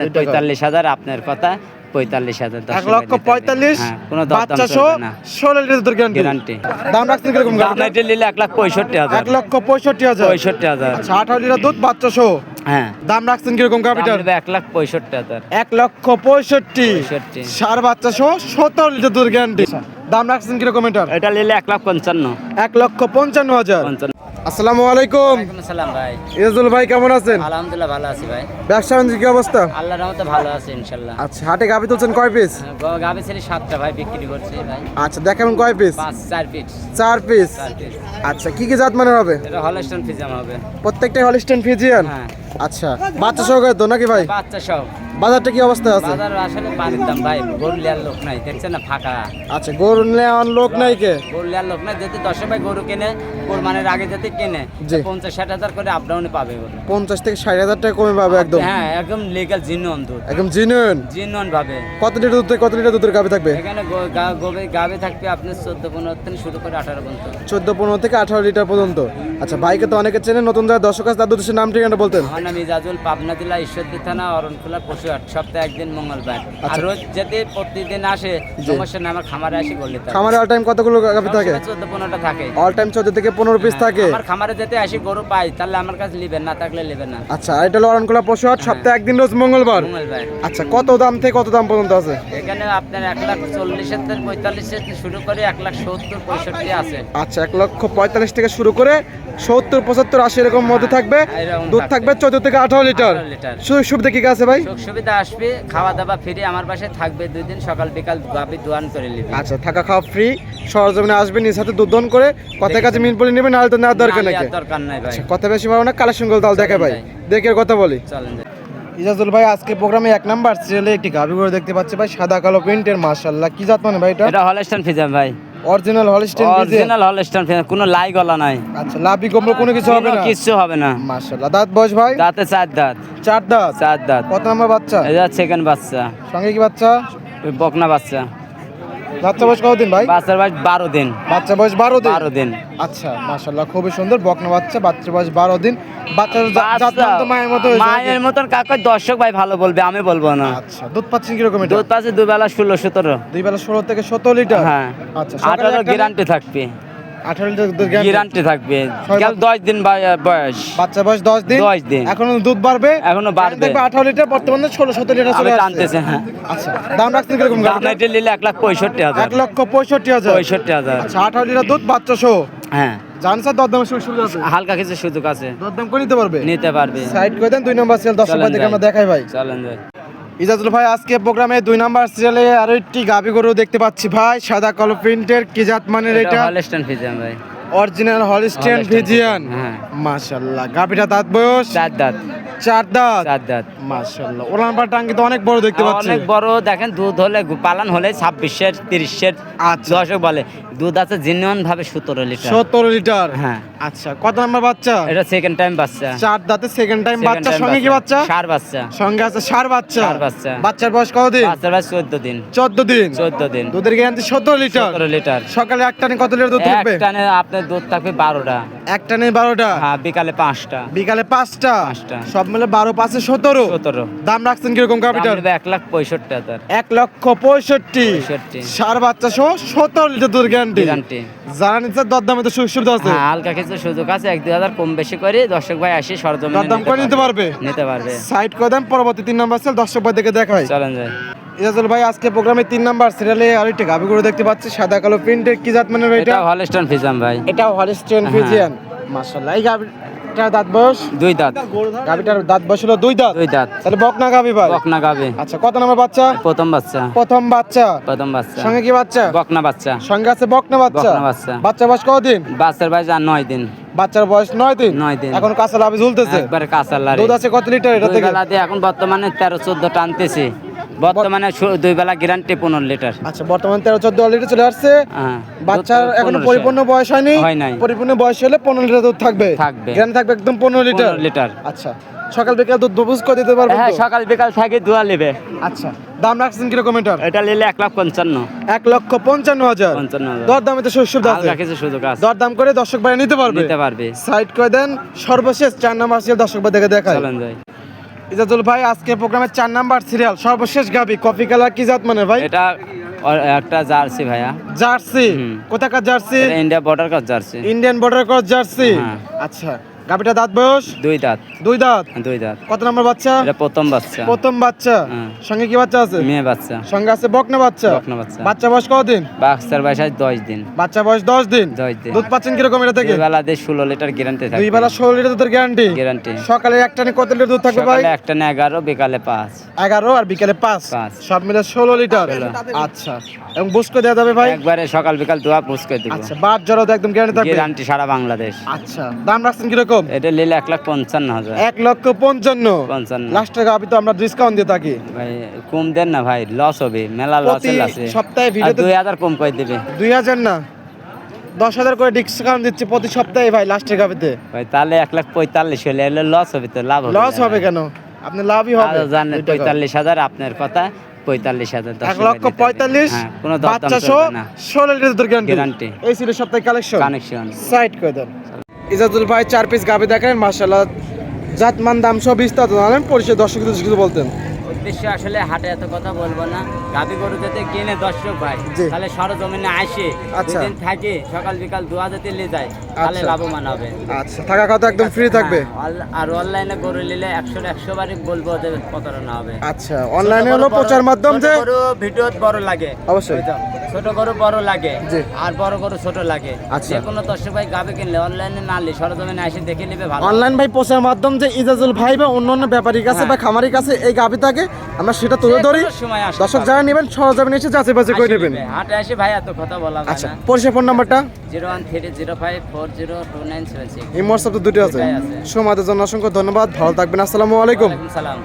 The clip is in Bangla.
45,000 আপনার কথা 45,000 1,45,000 বাচ্চা সহ 16 লিটার দুধের গ্যারান্টি। দাম রাখছেন কিরকম? দাম এটা নিলে 1,65,000 1,65,000 65,000 আচ্ছা 18 লিটার দুধ বাচ্চা সহ। হ্যাঁ দাম রাখছেন কিরকম গাভিটার? 1,65,000 1,65,000 সার বাচ্চা সহ 17 লিটার দুধের গ্যারান্টি। দাম রাখছেন কিরকম এটার? এটা নিলে 1,55,000 1,55,000। আসসালামু আলাইকুম। সালাম ভাই। ইরাজুল ভাই কেমন আছেন? আলহামদুলিল্লাহ ভালো আছি ভাই। ব্যবসা বাণিজ্য কি অবস্থা? আল্লাহর রহমতে ভালো আছে ইনশাআল্লাহ। আচ্ছা হাটে গাভি তুলছেন কয় পিস? গাভী ছেলে 7টা ভাই বিক্রি করছি ভাই। আচ্ছা দেখাবেন কয় পিস? 4 পিস। 4 পিস। আচ্ছা কি কি জাত মানের হবে? এটা হলস্টাইন ফ্রিজিয়ান হবে। প্রত্যেকটাই হলস্টাইন ফ্রিজিয়ান? হ্যাঁ। আচ্ছা বাচ্চা সহকারে তো নাকি ভাই? বাচ্চা সব। বাজারটা কি অবস্থা আছে? বাজার আসলে পানির দাম ভাই, গরু লিয়ার লোক নাই, দেখছেন না ফাঁকা। আচ্ছা গরু নেওয়ার লোক নাই কে? গরু লিয়ার লোক নাই, যদি 10 ভাই গরু কিনে কোরবানির আগে যদি কিনে 50-60 করে আপ ডাউনে পাবে গরু। 50 থেকে 60,000 টাকা কমে পাবে একদম? হ্যাঁ একদম লিগ্যাল জিনুইন দুধ, একদম জিনুইন ভাবে। কত লিটার দুধ থেকে কত লিটার দুধের গাভি থাকবে? এখানে গাভী থাকবে আপনার 14-15 থেকে শুরু করে 18 পর্যন্ত। 14-15 থেকে 18 লিটার পর্যন্ত। আচ্ছা ভাইকে তো অনেকে চেনে, নতুন যারা দর্শক আছে তাদের উদ্দেশ্যে নাম ঠিকানা বলতেন। আমার নাম ইজাজুল, পাবনা জেলা ঈশ্বরদী থানা অরণখোলা পশুহাট, সপ্তাহে একদিন মঙ্গলবার। আর রোজ যদি প্রতিদিন আসে সমস্যা নেই, আমার খামারে আসি করলে। খামারে অল টাইম কতগুলো গাভি থাকে? 14-15টা থাকে। অল টাইম 14 থেকে 15 পিস থাকে। আমার খামারে যেতে আসি গরু পাই তাহলে আমার কাছে নেবেন, না থাকলে নেবেন না। আচ্ছা এটা হলো অরণখোলা পশুহাট, সপ্তাহে একদিন রোজ মঙ্গলবার। আচ্ছা কত দাম থেকে কত দাম পর্যন্ত আছে এখানে? আপনার 1,40,000 থেকে 45,000 থেকে শুরু করে 1,70,000-65,000 আছে। আচ্ছা 1,45,000 থেকে শুরু করে 70-75-80 এরকম মধ্যে থাকবে। দুধ থাকবে 14 থেকে 18 লিটার। সুযোগ সুবিধা কি আছে ভাই? সুযোগ সুবিধা আসবে, খাওয়া দাওয়া ফ্রি, আমার পাশে থাকবে 2 দিন, সকাল বিকাল গাভী দোয়ান করে নেবে। আচ্ছা থাকা খাওয়া ফ্রি, সরজমিনে আসবেন, নিজ হাতে দুধ দহন করে কথার কাছে মিন পড়ে নেবেন, নাহলে তো নেওয়ার দরকার নাকি? দরকার নাই ভাই। কথা বেশি পারবো না, কালেকশন গুলো তাহলে দেখে ভাই, দেখে কথা বলি। চলেন ইজাজুল ভাই আজকে প্রোগ্রামে 1 নাম্বার সিরিয়ালে একটি গাভী গরু দেখতে পাচ্ছি ভাই, সাদা কালো প্রিন্টের, মাশাআল্লাহ। কি জাত মানে ভাই এটা? এটা হলস্টাইন ফ্রিজিয়ান ভাই। Original Holstein Friesian? Original Holstein Friesian, কোনো লাই গলা নাই। আচ্ছা লাভি গোমরা কোনো কিছু হবে না? কিছু হবে না মাশাআল্লাহ। দাঁত বয়স ভাই? দাঁতে 4 দাঁত। 4 দাঁত? 4 দাঁত। কত নাম্বার বাচ্চা? এটা সেকেন্ড বাচ্চা। সঙ্গে কি বাচ্চা? ওই বকনা বাচ্চা। বাচ্চা বয়স কতদিন ভাই? বাচ্চার বয়স 12 দিন। বাচ্চা বয়স 12 দিন? 12 দিন। আচ্ছা মাশাআল্লাহ খুবই সুন্দর বকনা বাচ্চা, বাচ্চা বয়স 12 দিন। বাচ্চার জাত মান তো মায়ের মতো হয়েছে? মায়ের মতন কাকা, দর্শক ভাই ভালো বলবে, আমি বলবো না। আচ্ছা দুধ পাচ্ছেন কি রকম এটা? দুধ পাচ্ছে 2 বেলা 16-17। 2 বেলা 16 থেকে 17 লিটার? হ্যাঁ। আচ্ছা 18 গ্যারান্টি থাকবে। 18 লিটার দুধ গ্যারান্টি থাকবে। কেবল 10 দিন বয়স। বাচ্চা বয়স 10 দিন? 10 দিন। এখনো দুধ বাড়বে? এখনো বাড়বে। 18 লিটার, বর্তমানে 16-17 লিটার চলে আসছে। টানতেছে। হ্যাঁ। আচ্ছা দাম রাখছেন কি রকম? দাম এটা নিলে 1,65,000। 1,65,000? 65,000। আচ্ছা 18 লিটার দুধ বাচ্চা সহ? হ্যাঁ। জানসার দরদামের সুবিধা আছে? হালকা কিছু সুযোগ আছে, দরদাম করে নিতে পারবে? নিতে পারবে। সাইড করে দেন। 2 নাম্বার সিরিয়াল দর্শক ভাই দেখে আমরা দেখাই ভাই। চলেন ভাই। ইজাজুল ভাই আজকে প্রোগ্রামে 2 নাম্বার সিরিয়ালে আরো একটি গাভী গরু দেখতে পাচ্ছি ভাই, সাদা কালো প্রিন্টের। কি জাত মানের এটা? হলস্টাইন ফ্রিজিয়ান ভাই। Original Holstein Friesian? হ্যাঁ। মাশাআল্লাহ। গাভীটা দাঁত বয়স? 4 দাঁত। 4 দাঁত? 4 দাঁত। মাশাআল্লাহ। ওলানপার টাঙ্কি তো অনেক বড় দেখতে পাচ্ছি। অনেক বড়। দেখেন দুধ হলে পালন হলে 26-এর 30-এর। আচ্ছা দর্শক বলে দুধ আছে জিনিয়ন ভাবে 17 লিটার। 17 লিটার? হ্যাঁ। আচ্ছা কত নাম্বার বাচ্চা? এটা সেকেন্ড টাইম বাচ্চা। 4 দাঁতে সেকেন্ড টাইম বাচ্চা। সঙ্গে কি বাচ্চা? ষাঁড় বাচ্চা। সঙ্গে আছে ষাঁড় বাচ্চা? ষাঁড় বাচ্চা। বাচ্চার বয়স কত দিন? বাচ্চার বয়স 14 দিন। 14 দিন? 14 দিন। দুধের গ্যারান্টি 17 লিটার? 17 লিটার। সকালে এক টানে কত লিটার দুধ থাকবে? এক টানে আপনার দুধ থাকবে 12টা। এক টানে 12টা? হ্যাঁ। বিকালে 5টা। বিকালে 5টা? 5টা। সব মিলে 12 5 17? 17। দাম রাখছেন কিরকম গাভীটার? 1,65,000। 1,65,000 ষাঁড় বাচ্চা সহ 17 লিটার দুধ গ্যারান্টি। যারা নিচ্ছে দরদামে তো সুযোগ সুবিধা আছে? হালকা কিছু সুযোগ আছে, 1-2 হাজার কম বেশি করে দর্শক ভাই আসি সরজমিনে দরদাম করে নিতে পারবে? নিতে পারবে। সাইড করে দেন। পরবর্তী 3 নাম্বার সেল দর্শক ভাই দেখে দেখাই। চলেন যাই। ইজাজুল ভাই আজকে প্রোগ্রামে 3 নাম্বার সিরিয়ালে আরেকটি গাভী গরু দেখতে পাচ্ছি, সাদা কালো প্রিন্টের। কি জাত মানের এটা? এটা হলস্টাইন ফ্রিজিয়ান ভাই। এটাও হলস্টাইন ফ্রিজিয়ান? মাশাআল্লাহ। এই গাভীটার দাঁত বয়স? 2 দাঁত। গাভীটার দাঁত বয়স হলো 2 দাঁত? 2 দাঁত। তাহলে বকনা গাভী ভাই? বকনা গাবে। আচ্ছা কত নাম্বার বাচ্চা? প্রথম বাচ্চা। প্রথম বাচ্চা? প্রথম বাচ্চা। সঙ্গে কি বাচ্চা? বকনা বাচ্চা। সঙ্গে আছে বকনা বাচ্চা? বকনা বাচ্চা। বাচ্চা বয়স কতদিন? বাচ্চার বয়স আর 9 দিন। বাচ্চার বয়স 9 দিন? 9 দিন। এখন কাঁচা লাভে ঝুলতেছে? একবারে কাঁচা লারে। দুধ আছে কত লিটার এটা থেকে? বেলা দিয়ে এখন বর্তমানে 13-14 টানতেছে। বর্তমানে 2 বেলা গ্যারান্টি 15 লিটার। আচ্ছা বর্তমানে 13-14 লিটার চলে আসছে। হ্যাঁ। বাচ্চার এখনো পরিপূর্ণ বয়স হয়নি? হয় নাই। পরিপূর্ণ বয়স হলে 15 লিটার দুধ থাকবে? থাকবে। গ্যারান্টি থাকবে একদম 15 লিটার? 15 লিটার। আচ্ছা সকাল বিকাল দুধ বুঝ করে দিতে পারবেন? হ্যাঁ সকাল বিকাল থাকে দুয়া নেবে। আচ্ছা দাম রাখছেন কিরকম এটার? এটা নিলে 1,55,000। 1,55,000? 55,000। দরদামে তো সুবিধা আছে? হালকা কিছু সুযোগ আছে। দরদাম করে দর্শক ভাই নিতে পারবে? নিতে পারবে। সাইড করে দেন। সর্বশেষ 4 নাম্বার সিরিয়াল দর্শক ভাই দেখে দেখাই। চলেন যাই। ইজাজুল ভাই আজকে প্রোগ্রামের 4 নাম্বার সিরিয়াল সর্বশেষ গাবি কফি কালার কি জাত মানে ভাই? এটা একটা জার্সি ভাইয়া। জার্সি? হুম। কোথাকার জার্সি? এটা India border cross jersey. Indian border cross jersey. হ্যাঁ। আচ্ছা, গাবিটা দাঁত বয়স? 2 দাঁত। 2 দাঁত। 2 দাঁত। কত নম্বর বাচ্চা? এটা প্রথম বাচ্চা। প্রথম বাচ্চা। হ্যাঁ। সঙ্গে কি বাচ্চা আছে? মেয়ে বাচ্চা। সঙ্গে আছে বকনা বাচ্চা। বকনা বাচ্চা। বাচ্চা বয়স কতদিন? বাচ্চার বয়স আজ 10 দিন। বাচ্চা বয়স 10 দিন। 10 দিন। দুধ পাচ্ছেন কিরকম এটা থেকে? দুই বেলা দিয়ে 16 লিটার গ্যারান্টি থাকে। 2 বেলা 16 লিটার দুধের গ্যারান্টি। গ্যারান্টি। সকালে এক টানে কত লিটার দুধ থাকবে ভাই? সকালে একটা না 11, বিকালে 5। 11 আর বিকালে 5। পাঁচ। সব মিলে 16 লিটার। 16 আচ্ছা, এবং বুস্কো দেওয়া যাবে ভাই? একবারে সকাল বিকাল দোয়া পুষ করে দেব। আচ্ছা, বাপ জরা তো একদম গ্যারান্টি থাকবে? গ্যারান্টি সারা বাংলাদেশ। আচ্ছা, দাম রাখছেন কিরকম? এটা নিলে 1,55,000। 1,55,000। 55 লাস্টের গাবি তো আমরা ডিসকাউন্ট দিয়ে থাকি ভাই, কম দেন না ভাই, লস হবে, মেলা লস প্রতি আছে। সপ্তাহে আর ভিডিওতে 2000 কম করে দিবে 2000 না 10,000 করে ডিসকাউন্ট দিচ্ছি প্রতি সপ্তাহে ভাই লাস্টের গাবিতে। ভাই। তাহলে 1,45,000 হলে এলে লস হবে, তো লাভ হবে? লস হবে কেন? আপনি লাভই হবে। আর জানেন 2 টাকা। 45,000 আপনার কথা, 45,000। 1,45,000 হ্যাঁ, কোনো বাচ্চা সহ 16 লিটার দুধ গ্যারান্টি। গ্যারান্টি। এই ছিল সপ্তাহে কালেকশন। কানেকশন। সাইড করে দেন। ইজাজুল ভাই 4 পিস গাবি দেখেন, মাশাআল্লাহ জাতমান দাম সব বিস্তারিত জানেন, পরিচয় দর্শকদের কিছু বলতেন। উদ্দেশ্য আসলে হাটে এত কথা বলবো না, গাভী গরু যাতে কিনে দর্শক ভাই, জি। তাহলে সরজমিনে আসে, আচ্ছা। দুদিন থাকে, সকাল বিকাল দোয়া যাতে নিয়ে যায়, তাহলে আচ্ছা। লাভবান হবে। আচ্ছা, থাকা খাওয়া তো একদম ফ্রি থাকবে। হ্যাঁ, আর অনলাইনে গরু নিলে 100 বারই বলবো যে প্রতারণা হবে। আচ্ছা, অনলাইনে হলো প্রচার মাধ্যম যে ছোট গরু ভিডিও বড় লাগে, অবশ্যই। ছোট গরু বড় লাগে, জি। আর বড় গরু ছোট লাগে। আচ্ছা। যে কোনো দর্শক ভাই গাভী কিনলে অনলাইনে না নিলে সরজমিনে এসে দেখে নেবে ভালো। অনলাইন ভাই প্রচার মাধ্যম যে ইজাজুল ভাই বা অন্যান্য ব্যাপারীর কাছে বা খামারির কাছে এই গাবি থাকে, আমরা সেটা তুলে যে ধরি। কোনো সময় আসতে দর্শক পারবে। যারা নেবেন সরজমিনে এসে যাচাই বাছাই করে নেবেন। হাটে আসে ভাই এত কথা বলা যায় আচ্ছা, না। পরিষেবা ফোন নাম্বারটা? 0130540296। এই হোয়াটসঅ্যাপ তো দুটো আছে। দুটোই আছে। সময়ের জন্য অসংখ্য ধন্যবাদ, ভালো থাকবেন, আসসালামু আলাইকুম। ওয়ালাইকুম সালাম।